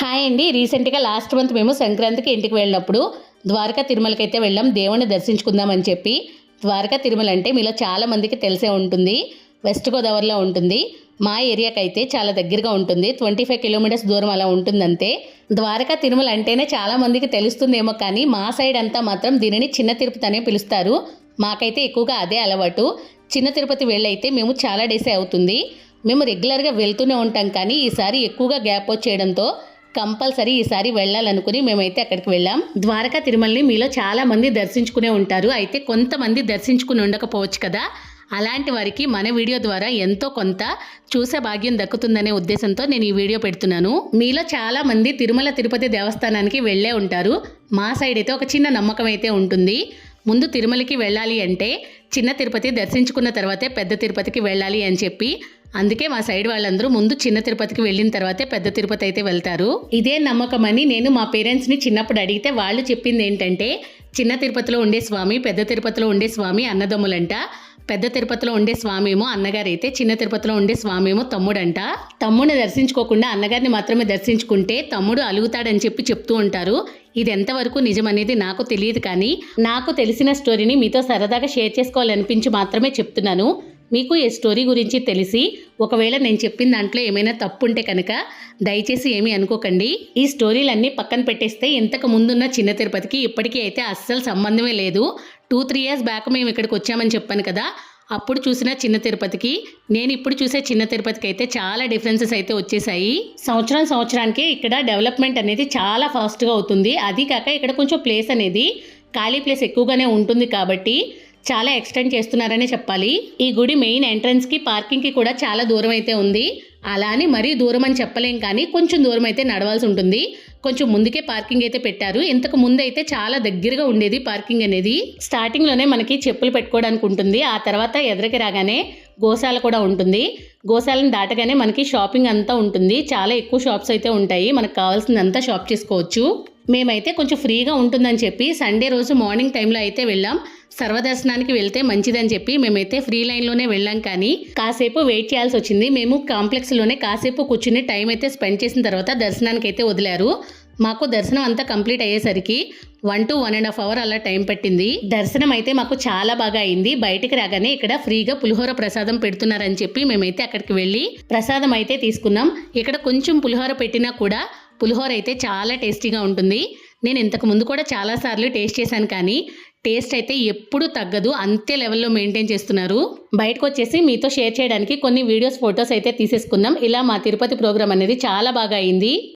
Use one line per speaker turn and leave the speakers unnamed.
Hi అండి. రీసెంట్గా last month మేము సంక్రాంతికి ఇంటికి వెళ్ళినప్పుడు ద్వారకా తిరుమలకి అయితే వెళ్ళాం. దేవుణ్ణి దర్శించుకుందామని చెప్పి. ద్వారకా తిరుమల అంటే మీలో చాలా మందికి తెలిసే ఉంటుంది. వెస్ట్ గోదావరిలో ఉంటుంది. మా ఏరియాకి అయితే చాలా దగ్గరగా ఉంటుంది. 25 కిలోమీటర్స్ దూరం అలా ఉంటుందంతే. ద్వారకా తిరుమల అంటేనే చాలా మందికి తెలుస్తుందేమో, కానీ మా సైడ్ అంతా మాత్రం దీనిని చిన్న తిరుపతి అనే పిలుస్తారు. మాకైతే ఎక్కువగా అదే అలవాటు. చిన్న తిరుపతి వెళ్ళైతే మేము చాలా డేసే అవుతుంది. మేము రెగ్యులర్గా వెళ్తూనే ఉంటాం, కానీ ఈసారి ఎక్కువగా గ్యాప్ వచ్చేయడంతో కంపల్సరీ ఈసారి వెళ్ళాలనుకుని మేమైతే అక్కడికి వెళ్ళాం. ద్వారకా తిరుమలని మీలో చాలా మంది దర్శించుకునే ఉంటారు. అయితే కొంతమంది దర్శించుకుని ఉండకపోవచ్చు కదా. అలాంటి వారికి మన వీడియో ద్వారా ఎంతో కొంత చూసే భాగ్యం దక్కుతుందనే ఉద్దేశంతో నేను ఈ వీడియో పెడుతున్నాను. మీలో చాలా మంది తిరుమల తిరుపతి దేవస్థానానికి వెళ్ళే ఉంటారు. మా సైడ్ అయితే ఒక చిన్న నమ్మకం అయితే ఉంటుంది. ముందు తిరుమలకి వెళ్ళాలి అంటే చిన్న తిరుపతి దర్శించుకున్న తర్వాతే పెద్ద తిరుపతికి వెళ్ళాలి అని చెప్పి. అందుకే మా సైడ్ వాళ్ళందరూ ముందు చిన్న తిరుపతికి వెళ్ళిన తర్వాతే పెద్ద తిరుపతి అయితే వెళ్తారు. ఇదే నమ్మకం అని నేను మా పేరెంట్స్ని చిన్నప్పుడు అడిగితే వాళ్ళు చెప్పింది ఏంటంటే, చిన్న తిరుపతిలో ఉండే స్వామి, పెద్ద తిరుపతిలో ఉండే స్వామి అన్నదమ్ములంట. పెద్ద తిరుపతిలో ఉండే స్వామి ఏమో అన్నగారు అయితే, చిన్న తిరుపతిలో ఉండే స్వామి ఏమో తమ్ముడంట. తమ్ముడిని దర్శించుకోకుండా అన్నగారిని మాత్రమే దర్శించుకుంటే తమ్ముడు అలుగుతాడని చెప్తూ ఉంటారు. ఇది ఎంతవరకు నిజమనేది నాకు తెలియదు, కానీ నాకు తెలిసిన స్టోరీని మీతో సరదాగా షేర్ చేసుకోవాలనిపించి మాత్రమే చెప్తున్నాను. మీకు ఈ స్టోరీ గురించి తెలిసి ఒకవేళ నేను చెప్పిన దాంట్లో ఏమైనా తప్పు ఉంటే కనుక దయచేసి ఏమీ అనుకోకండి. ఈ స్టోరీలన్నీ పక్కన పెట్టేస్తే ఇంతకు ముందున్న చిన్న తిరుపతికి ఇప్పటికీ అయితే అస్సలు సంబంధమే లేదు. 2-3 ఇయర్స్ బ్యాక్ మేము ఇక్కడికి వచ్చామని చెప్పాను కదా. అప్పుడు చూసిన చిన్న తిరుపతికి నేను ఇప్పుడు చూసే చిన్న తిరుపతికి అయితే చాలా డిఫరెన్సెస్ అయితే వచ్చేసాయి. సంవత్సరానికి ఇక్కడ డెవలప్మెంట్ అనేది చాలా ఫాస్ట్గా అవుతుంది. అది కాక ఇక్కడ కొంచెం ప్లేస్ అనేది ఖాళీ ప్లేస్ ఎక్కువగానే ఉంటుంది కాబట్టి చాలా ఎక్స్టెండ్ చేస్తున్నారనే చెప్పాలి. ఈ గుడి మెయిన్ ఎంట్రన్స్కి పార్కింగ్కి కూడా చాలా దూరం అయితే ఉంది. అలా అని మరీ దూరం అని చెప్పలేం, కానీ కొంచెం దూరం అయితే నడవాల్సి ఉంటుంది. కొంచెం ముందుకే పార్కింగ్ అయితే పెట్టారు. ఇంతకు ముందు అయితే చాలా దగ్గరగా ఉండేది పార్కింగ్ అనేది. స్టార్టింగ్లోనే మనకి చెప్పులు పెట్టుకోవడానికి ఉంటుంది. ఆ తర్వాత ఎదురుకి రాగానే గోశాల కూడా ఉంటుంది. గోశాలను దాటగానే మనకి షాపింగ్ అంతా ఉంటుంది. చాలా ఎక్కువ షాప్స్ అయితే ఉంటాయి. మనకు కావాల్సిందంతా షాప్ చేసుకోవచ్చు. మేమైతే కొంచెం ఫ్రీగా ఉంటుందని చెప్పి సండే రోజు మార్నింగ్ టైంలో అయితే వెళ్ళాం. సర్వదర్శనానికి వెళ్తే మంచిదని చెప్పి మేమైతే ఫ్రీ లైన్లోనే వెళ్ళాం, కానీ కాసేపు వెయిట్ చేయాల్సి వచ్చింది. మేము కాంప్లెక్స్లోనే కాసేపు కూర్చుని టైం అయితే స్పెండ్ చేసిన తర్వాత దర్శనానికి అయితే వదిలారు. మాకు దర్శనం అంతా కంప్లీట్ అయ్యేసరికి 1 to 1.5 hours అలా టైం పట్టింది. దర్శనం అయితే మాకు చాలా బాగా అయింది. బయటికి రాగానే ఇక్కడ ఫ్రీగా పులిహోర ప్రసాదం పెడుతున్నారని చెప్పి మేమైతే అక్కడికి వెళ్ళి ప్రసాదం అయితే తీసుకున్నాం. ఇక్కడ కొంచెం పులిహోర పెట్టినా కూడా పులిహోర అయితే చాలా టేస్టీగా ఉంటుంది. నేను ఇంతకు ముందు కూడా చాలాసార్లు టేస్ట్ చేశాను, కానీ టేస్ట్ అయితే ఎప్పుడూ తగ్గదు. అంతే లెవెల్లో మెయింటైన్ చేస్తున్నారు. బయటకు వచ్చేసి మీతో షేర్ చేయడానికి కొన్ని వీడియోస్, ఫొటోస్ అయితే తీసేసుకున్నాం. ఇలా మా తిరుపతి ప్రోగ్రామ్ అనేది చాలా బాగా అయింది.